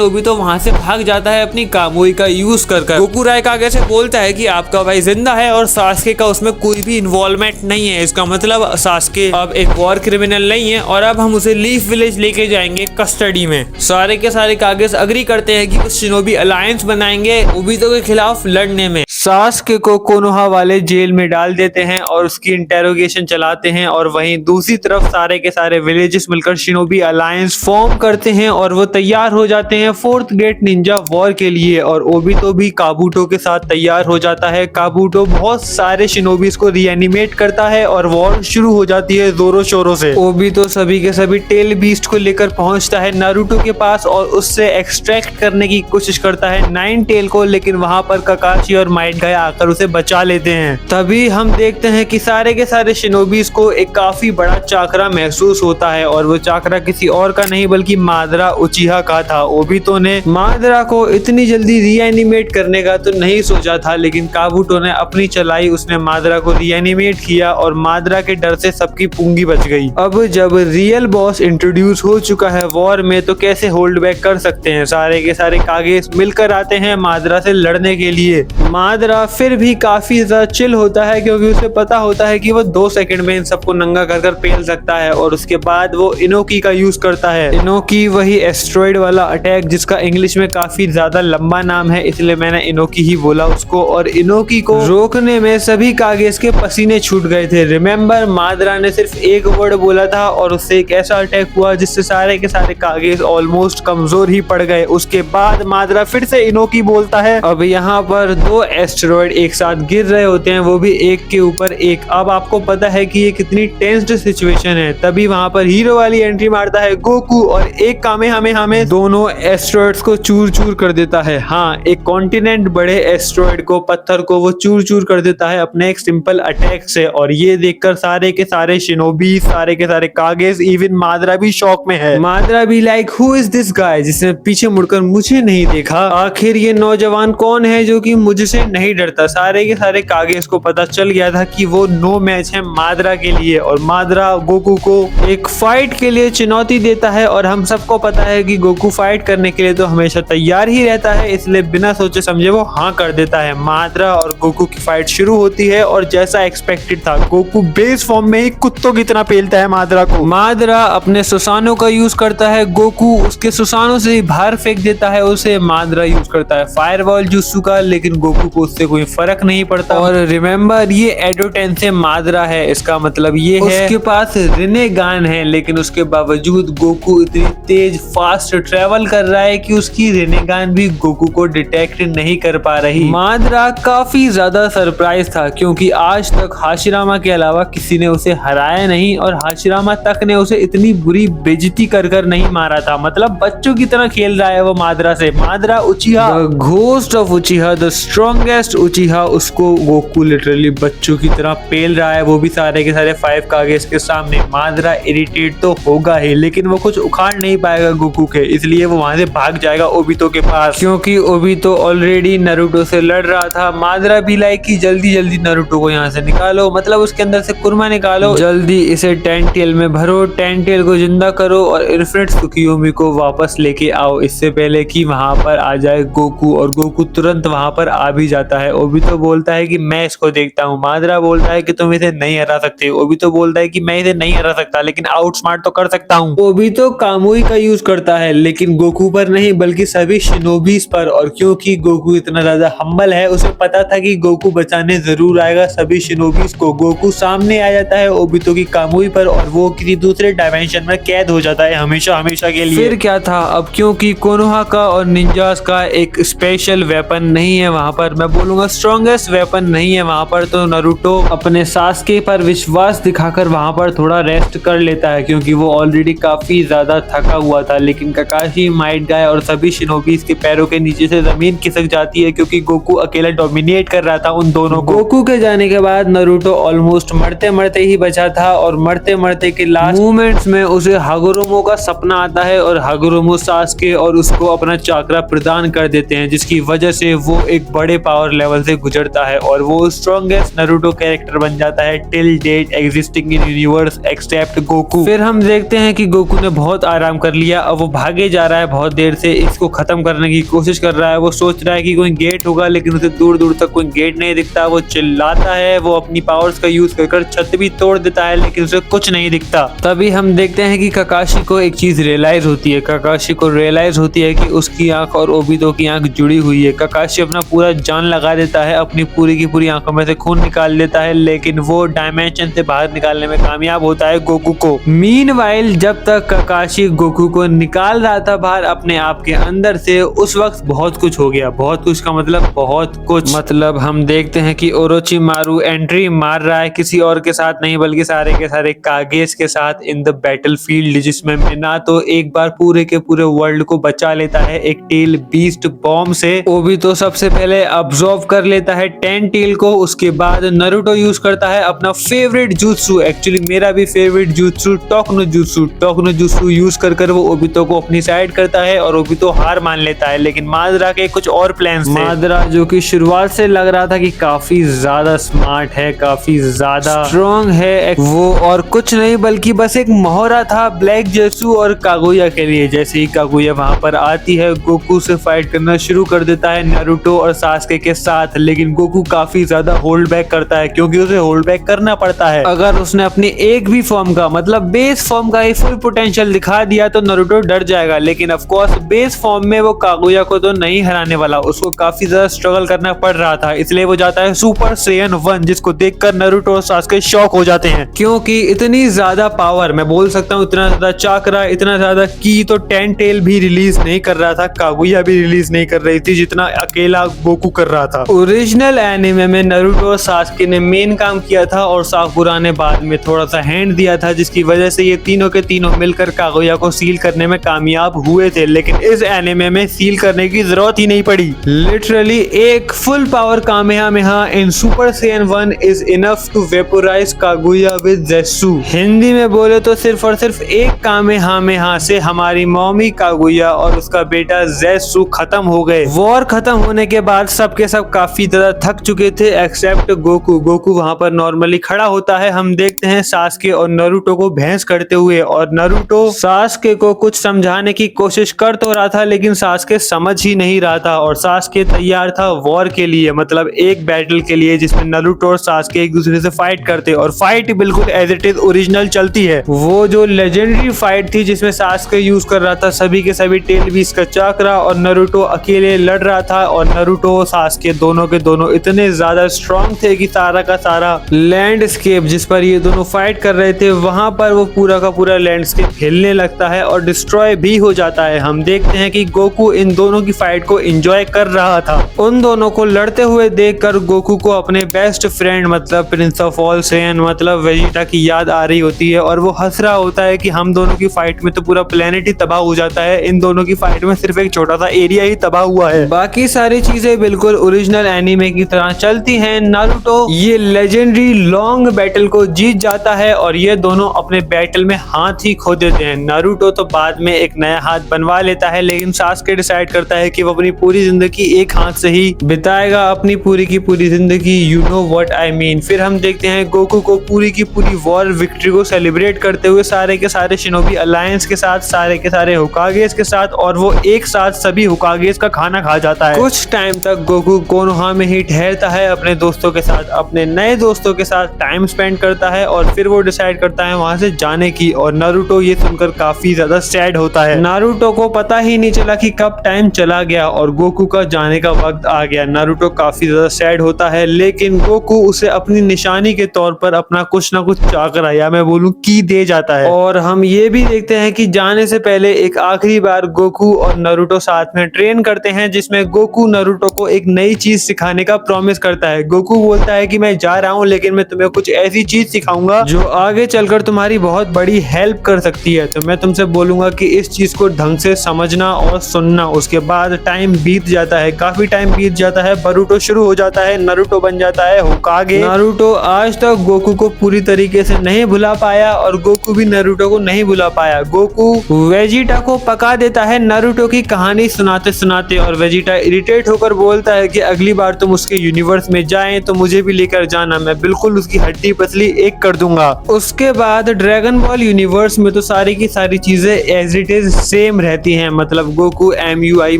ओबितो वहां से भाग जाता है अपनी कामुई का यूज कर। गोकू रायकागे से बोलता है कि आपका भाई जिंदा है और सास्के का उसमें कोई भी इन्वॉल्वमेंट नहीं है, इसका मतलब सास्के अब एक वॉर क्रिमिनल नहीं है और अब हम उसे लीफ विलेज लेके जाएंगे कस्टडी में। सारे के सारे कागज अग्री करते हैं कि वो शिनोबी अलायंस बनाएंगे ओबितो के खिलाफ लड़ने में। सास्के को कोनोहा वाले जेल में डाल देते हैं और उसकी इंटेरोगेशन चलाते हैं और वहीं दूसरी तरफ सारे के सारे विलेजेस मिलकर शिनोबी अलायंस फॉर्म करते हैं और वो तैयार हो जाते हैं फोर्थ ग्रेट निंजा वॉर के लिए। और ओबितो भी काबूटो के साथ तैयार हो जाता है। काबूटो बहुत सारे शिनोबीज को रीएनिमेट करता है और वॉर शुरू हो जाती है जोरों शोरों से। ओबितो सभी के सभी टेल बीस्ट को लेकर पहुंचता है नारुतो के पास और उससे एक्सट्रैक्ट करने की कोशिश करता है नाइन टेल को, लेकिन वहां पर ककाशी और माइट गया आकर उसे बचा लेते हैं। तभी हम देखते हैं कि सारे के सारे शिनोबीज को एक काफी बड़ा चाकरा महसूस होता है और वो चाकरा किसी और का नहीं बल्कि मादरा उचिहा का था। ओबितो ने मादरा को इतनी जल्दी रीएनिमेट करने का तो नहीं सोचा था, लेकिन काबूटो ने अपनी चलाई, उसने मादरा को रीएनिमेट किया और मादरा के डर से सबकी पूंगी बच गई। अब जब रियल बॉस इंट्रोड्यूस हो चुका है वॉर में तो कैसे होल्ड बैक कर सकते हैं। सारे के सारे कागे मिलकर आते हैं मादरा से लड़ने के लिए। मादरा फिर भी काफी ज्यादा चिल होता है क्योंकि उसे पता होता है कि वो 2 सेकंड में इन सबको नंगा कर पेल सकता है और उसके बाद वो इनोकी का यूज करता है। इनोकी वही एस्ट्रॉइड वाला अटैक जिसका इंग्लिश में काफी ज्यादा लंबा नाम है, इसलिए मैंने इनोकी ही बोला उसको। और इनोकी को रोकने में सभी कागेस के पसीने छूट गए थे। रिमेम्बर मादरा ने सिर्फ एक वर्ड बोला था और उससे एक ऐसा अटैक हुआ जिससे सारे के सारे कागेस ऑलमोस्ट कमजोर ही पड़ गए। उसके बाद मादरा फिर से इनोकी बोलता है। अब यहाँ पर 2 एस्टेरॉइड एक साथ गिर रहे होते हैं, वो भी एक के ऊपर एक। अब आपको पता है कि ये कितनी टेंस्ड सिचुएशन है। तभी वहां पर हीरो वाली एंट्री मारता है गोकू और एक कामेहामेहा में दोनों एस्टेरॉइड्स को चूर चूर कर देता है। हाँ, एक कॉन्टिनेंट बड़े एस्टेरॉइड को, पत्थर को वो चूर चूर कर देता है अपने एक सिंपल अटैक से। और ये देखकर सारे के सारे शिनोबी, सारे के सारे कागेस, इवन मादरा भी शॉक में है। मादरा भी like who is this guy, जिसने पीछे मुड़कर मुझे नहीं देखा। आखिर ये नौजवान कौन है जो कि मुझसे नहीं डरता। सारे के सारे कागेस को पता चल गया था कि वो नो मैच है मादरा के लिए और मादरा गोकू को एक फाइट के लिए चुनौती देता है। और हम सबको पता है कि गोकू फाइट करने के लिए तो हमेशा तैयार ही रहता है, इसलिए बिना सोचे समझे वो हाँ कर देता है। मादरा और गोकू की फाइट शुरू होती है और जैसा एक्सपेक्टेड था गोकू बेस फॉर्म में ही कुत्तों की तरह पेलता है मादरा को। मादरा अपने सुसानो का यूज करता है, गोकू उसके सुसानो से बाहर फेंक देता है उसे। मादरा यूज करता है फायरबॉल जुत्सु का, लेकिन गोकू को उससे कोई फर्क नहीं पड़ता। और रिमेम्बर ये एडो टेंसेई मादरा है, इसका मतलब ये है उसके पास रिनेगान है, लेकिन उसके बावजूद गोकू इतनी तेज फास्ट ट्रेवल कर रहा है कि उसकी रिनेगान भी गोकू को डिटेक्ट नहीं कर पा रही। मादरा काफी ज्यादा सरप्राइज था क्योंकि आज तक हाशिरामा के अलावा किसी ने उसे हराया नहीं और हाशिरामा तक ने उसे इतनी बुरी बेइज्जती कर कर नहीं मारा था। मतलब बच्चों की तरह खेल रहा है वो मादरा से। Madara Uchiha, the ghost of Uchiha, the strongest Uchiha, उसको गोकू लिटरली बच्चों की तरह पेल रहा है, वो भी सारे के सारे 5 कागेस के सामने। मादरा इरिटेट तो होगा ही, लेकिन वो कुछ उखाड़ नहीं पाएगा गोकू के, इसलिए वो वहां से भाग जाएगा ओबितो के पास, क्योंकि ओबितो ऑलरेडी नारुतो से लड़ रहा था। मादरा भी लाइक कि जल्दी जल्दी नारुतो को यहाँ से निकालो, मतलब उसके अंदर से कुरमा निकालो, जल्दी इसे टेंटेल में भरो, टेंटेल को जिंदा करो और इन्फिनिट त्सुकियोमी को वापस लेके आओ, इससे पहले कि वहां पर आ जाए गोकू। और गोकू तुरंत वहां पर आ भी जाता है। ओबितो बोलता है कि मैं इसको देखता हूँ। मादरा बोलता है कि तुम इसे नहीं हरा सकते। ओबितो बोलता है कि मैं इसे नहीं हरा सकता, लेकिन आउटस्मार्ट तो कर सकता हूँ। ओबितो कामुई का यूज करता है, लेकिन गोकू पर नहीं बल्कि सभी शिनोबीज पर। और क्योंकि गोकू इतना ज्यादा हम्बल है, उसे पता था कि गोकू बचाने जरूर आएगा सभी शिनोबीज को। गोकू सामने आ जाता है ओबितो की कामुई पर और वो किसी दूसरे डायमेंशन में कैद हो जाता है हमेशा हमेशा के लिए। फिर क्या था अब, क्योंकि कोनोहा का और निंजास का एक स्पेशल वेपन नहीं है वहां पर, मैं बोलूंगा स्ट्रॉन्गेस्ट वेपन नहीं है वहां पर, तो नारुतो अपने सास्के पर विश्वास दिखाकर वहां पर थोड़ा रेस्ट कर लेता है, क्योंकि वो ऑलरेडी काफी ज्यादा थका हुआ था। लेकिन काकाशी, माइट गाय और सभी शिनोबीज के पैरों के नीचे से जमीन खिसक जाती है, क्योंकि गोकू अकेला डोमिनेट कर रहा था उन दोनों को। गोकू के जाने के बाद नारुतो ऑलमोस्ट मरते मरते ही बचा था और मरते मरते के लास्ट मोमेंट्स में उसे हागुरोमो का सपना आता है और हागुरोमो सास्के और उसको अपना चाकरा प्रदान कर देते हैं, जिसकी वजह से वो एक बड़े पावर लेवल से गुजरता है और वो स्ट्रॉन्गेस्ट नारुतो कैरेक्टर बन जाता है till date existing in universe except Goku. फिर हम देखते हैं कि गोकू ने बहुत आराम कर लिया, अब वो भागे जा रहा है बहुत देर से, इसको खत्म करने की कोशिश कर रहा है। वो सोच रहा है कि कोई गेट होगा, लेकिन उसे दूर दूर तक कोई गेट नहीं दिखता। वो चिल्लाता है, वो अपनी पावर्स का यूज कर छत भी तोड़ देता है, लेकिन उसे कुछ नहीं दिखता। तभी हम देखते हैं कि काकाशी को एक चीज रियलाइज होती है। काकाशी को रियलाइज होती है कि उसकी आंख और ओबितो की आंख जुड़ी हुई है। काकाशी अपना पूरा जान लगा देता है, अपनी पूरी की पूरी आंखों में से खून निकाल देता है, लेकिन वो डायमेंशन से बाहर निकालने में कामयाब होता है गोकू को। मीनवाइल जब तक काकाशी गोकू को निकाल रहा था बाहर अपने आप के अंदर से, उस वक्त बहुत कुछ हो गया। बहुत कुछ का मतलब बहुत कुछ, मतलब हम देखते हैं कि ओरोचिमारू एंट्री मार रहा है किसी और के साथ नहीं बल्कि सारे के सारे कागेस के साथ इन द बैटलफील्ड, जिसमें मिनातो एक बार पूरे के पूरे वर्ल्ड को बचा लेता है एक टेल बीस्ट बॉम्ब से। ओबितो सबसे पहले अब्सॉर्ब कर लेता है टेंटेल को, उसके बाद नारुतो यूज करता है अपना फेवरेट जुत्सु, एक्चुअली मेरा भी फेवरेट जुत्सु टोकनो जुत्सु। टोकनो जुत्सु यूज कर कर वो ओबितो को अपनी साइड करता है और ओबितो हार मान लेता है। लेकिन मादरा के कुछ और प्लान्स थे। मादरा जो कि शुरुआत से लग रहा था कि काफी ज्यादा स्मार्ट है, काफी ज्यादा स्ट्रॉन्ग है, वो और कुछ नहीं बल्कि बस एक मोहरा था ब्लैक जेसु और कागुया के लिए। जैसे ही कागुया वहां पर आती है, गोकू से फाइट करना शुरू कर देता है नारुतो और सास्के के साथ। लेकिन गोकू काफी ज्यादा होल्ड बैक करता है, क्योंकि उसे होल्ड बैक करना पड़ता है। अगर उसने अपनी एक भी फॉर्म का मतलब बेस फॉर्म का ही फुल पोटेंशियल दिखा दिया तो नारुतो डर जाएगा। लेकिन ऑफ कोर्स बेस फॉर्म में वो कागुया को तो नहीं हराने वाला, उसको काफी ज्यादा स्ट्रगल करना पड़ रहा था, इसलिए वो जाता है सुपर सेयन 1, जिसको देखकर नारुतो और सास्के शॉक हो जाते हैं, क्योंकि इतनी ज्यादा पावर, मैं बोल सकता हूँ इतना ज्यादा चाकरा, इतना ज्यादा की तो टेंटेल भी रिलीज नहीं कर रहा था, कागुया भी रिलीज नहीं कर रही थी, जितना अकेला गोकू कर रहा था। ओरिजिनल एनिमे में नारुतो और सास्के ने मेन काम किया था और साकुरा ने बाद में थोड़ा सा हैंड दिया था, जिसकी वजह से ये तीनों के तीनों मिलकर कागुया को सील करने में कामयाब हुए थे। लेकिन इस एनिमे में सील करने की जरूरत ही नहीं पड़ी। लिटरली एक full power Kamehameha in super saiyan 1 is enough to vaporise Kaguya with जेसु। हिंदी में बोले तो सिर्फ और सिर्फ एक कामेहामेहा से हमारी मॉमी कागुया और उसका बेटा जेसु खत्म हो गए। वॉर खत्म होने के बाद सबके सब काफी ज्यादा थक चुके थे एक्सेप्ट गोकू। गोकू वहां पर नॉर्मली खड़ा होता है, हम देखते हैं सास्के और नारुतो को भैंस करते हुए, और नारुतो सास्के को कुछ समझाने की कोशिश कर तो रहा था, लेकिन सास्के समझ ही नहीं रहा था। और सास्के तैयार था वॉर के लिए, मतलब एक बैटल के लिए जिसमें नारुतो और सास्के एक दूसरे से फाइट करते, और फाइट बिल्कुल एज इट इज ओरिजिनल चलती है। वो जो लेजेंडरी फाइट थी जिसमें सास्के यूज कर रहा था सभी के सभी टेल बीस का चाकरा और नारुतो अकेले लड़ रहा था, और नारुतो सास्के सास्के दोनों के दोनों इतने ज्यादा स्ट्रांग थे कि सारा का सारा लैंडस्केप जिस पर ये दोनों फाइट कर रहे थे वहां पर वो पूरा का पूरा लैंडस्केप हिलने लगता है और डिस्ट्रॉय भी हो जाता है। हम देखते हैं कि गोकू इन दोनों की फाइट को एंजॉय कर रहा था। उन दोनों को लड़ते हुए देखकर गोकू को अपने बेस्ट फ्रेंड मतलब प्रिंस ऑफ ऑल सेयन मतलब वेजिटा की याद आ रही होती है और वो हंस रहा होता है कि हम दोनों की फाइट में तो पूरा प्लेनेट ही तबाह हो जाता है, इन दोनों की फाइट में सिर्फ एक छोटा सा एरिया ही तबाह हुआ है। बाकी सारी चीजें बिल्कुल ओरिजिनल एनीमे की तरह चलती हैं। नारुतो ये लेजेंडरी लॉन्ग बैटल को जीत जाता है और ये दोनों अपने बैटल में हाथ ही खो देते हैं। नारुतो तो बाद में एक नया हाथ बनवा लेता है लेकिन सास्के डिसाइड करता है कि वो अपनी पूरी जिंदगी एक हाथ से ही बिताएगा, अपनी पूरी की पूरी जिंदगी। You know what I mean. फिर हम देखते हैं गोकू को पूरी की पूरी वॉर विक्ट्री को सेलिब्रेट करते हुए सारे के सारे शिनोबी अलायंस के साथ, सारे के सारे होकागेस के साथ, और वो एक साथ सभी होकागेस का खाना खा जाता है। कुछ टाइम तक गोकू कोनोहा में ही ठहरता है अपने दोस्तों के साथ, अपने नए दोस्तों के साथ टाइम स्पेंड करता है और फिर वो डिसाइड करता है वहां से जाने की। और नारुतो ये सुनकर काफी ज्यादा सैड होता है। नारुतो को पता ही नहीं चला कि कब टाइम चला गया और गोकू का जाने का वक्त आ गया। नारुतो काफी ज्यादा सैड होता है लेकिन गोकू उसे अपनी निशानी के तौर पर अपना कुछ ना कुछ चाकरा या मैं बोलूं की दे जाता है। और हम ये भी देखते हैं कि जाने से पहले एक आखिरी बार गोकू और नारुतो साथ में ट्रेन करते हैं जिसमें गोकू नारुतो को एक नई चीज सिखाने का प्रॉमिस करता है। गोकू बोलता है कि मैं जा रहा हूँ लेकिन मैं तुम्हें कुछ ऐसी चीज सिखाऊंगा जो आगे चलकर तुम्हारी बहुत बड़ी हेल्प कर सकती है। तो मैं तुमसे बोलूंगा कि इस चीज को ढंग से समझना और सुनना। उसके बाद टाइम बीत जाता है, काफी टाइम बीत जाता है, बरूटो शुरू हो जाता है, नारुतो बन जाता है होकागे। नारुतो आज तक गोकू को पूरी तरीके से नहीं भुला पाया और गोकू भी नारुतो को नहीं भुला पाया। गोकू वेजिटा को पका देता है नारुतो की कहानी सुनाते सुनाते और वेजिटा इरिटेट होकर बोलता है कि अगली बार तुम उसके यूनिवर्स में जाएं तो मुझे भी लेकर जाना, मैं बिल्कुल उसकी हड्डी पसली एक कर दूंगा। उसके बाद ड्रैगन बॉल यूनिवर्स में तो सारी की सारी चीजें एज इट इज सेम रहती हैं। मतलब गोकू MUI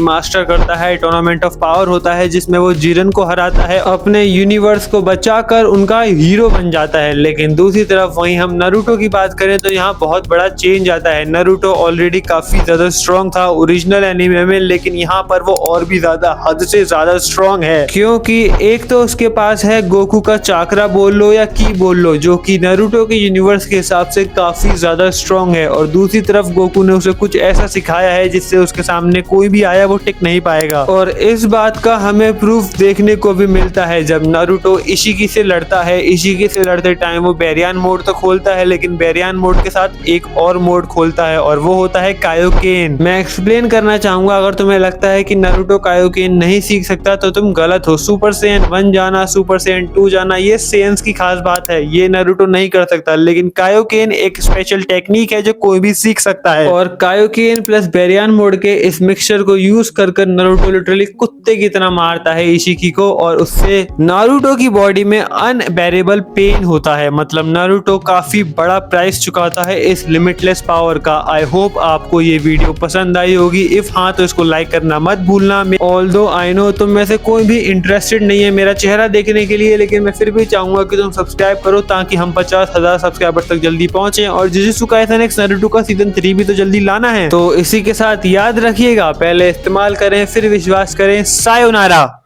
मास्टर करता है, टूर्नामेंट ऑफ पावर होता है जिसमें वो जिरन को हराता है, अपने यूनिवर्स को बचाकर उनका हीरो बन जाता है। लेकिन दूसरी तरफ वहीं हम नारुतो की बात करें तो यहाँ बहुत बड़ा चेंज आता है। नारुतो ऑलरेडी काफी ज्यादा स्ट्रॉन्ग था ओरिजिनल एनीमे में लेकिन यहाँ पर वो और भी ज्यादा हद से ज्यादा स्ट्रॉन्ग है क्योंकि एक तो उसके पास है गोकू का चाकरा बोल लो या की बोल लो जो कि नारुतो के यूनिवर्स के हिसाब से काफी ज्यादा स्ट्रॉन्ग है, और दूसरी तरफ गोकू ने उसे कुछ ऐसा सिखाया है जिससे उसके सामने कोई भी आया वो टिक नहीं पाएगा। और इस बात का हमें प्रूफ देखने को भी मिलता है जब नारुतो इशिकी से लड़ता है। इशिकी से लड़ते टाइम वो बेरियान मोड तो खोलता है लेकिन बेरियान मोड के साथ एक और मोड खोलता है और वो होता है कायोकेन। मैं एक्सप्लेन करना चाहूंगा, अगर तुम्हें लगता है कि नारुतो कायोकेन नहीं सीख सकता तो तुम गलत हो। सुपर सेयन 1 जाना, सुपर सेयन 2 जाना, ये सेयंस की खास बात है, ये नारुतो नहीं कर सकता। लेकिन कायोकेन एक स्पेशल टेक्निक है जो कोई भी सीख सकता है और कायोकेन प्लस बेरियान मोड के इस मिक्सचर को यूज कर नारुतो लिटरली कुत्ते की तरह मारता है इशिकी को और उससे नारुतो की बॉडी में अनबेरेबल पेन होता है। मतलब नारुतो काफी बड़ा प्राइस चुकाता है इस लिमिटलेस पावर का। आई होप आपको ये वीडियो पसंद आई होगी। इफ हाँ तो इसको लाइक करना मत भूलना। ऑल्दो आई नो तुम में से कोई भी इंटरेस्टेड नहीं है मेरा चेहरा देखने के लिए, लेकिन मैं फिर भी चाहूंगा कि तुम सब्सक्राइब करो ताकि हम 50,000 सब्सक्राइबर तक जल्दी पहुंचे। और जुजुत्सु काइसेन एक्स नारुतो का सीजन 3 भी तो जल्दी लाना है। तो इसी के साथ याद रखिएगा, पहले इस्तेमाल करें फिर विश्वास करें। सायोनारा।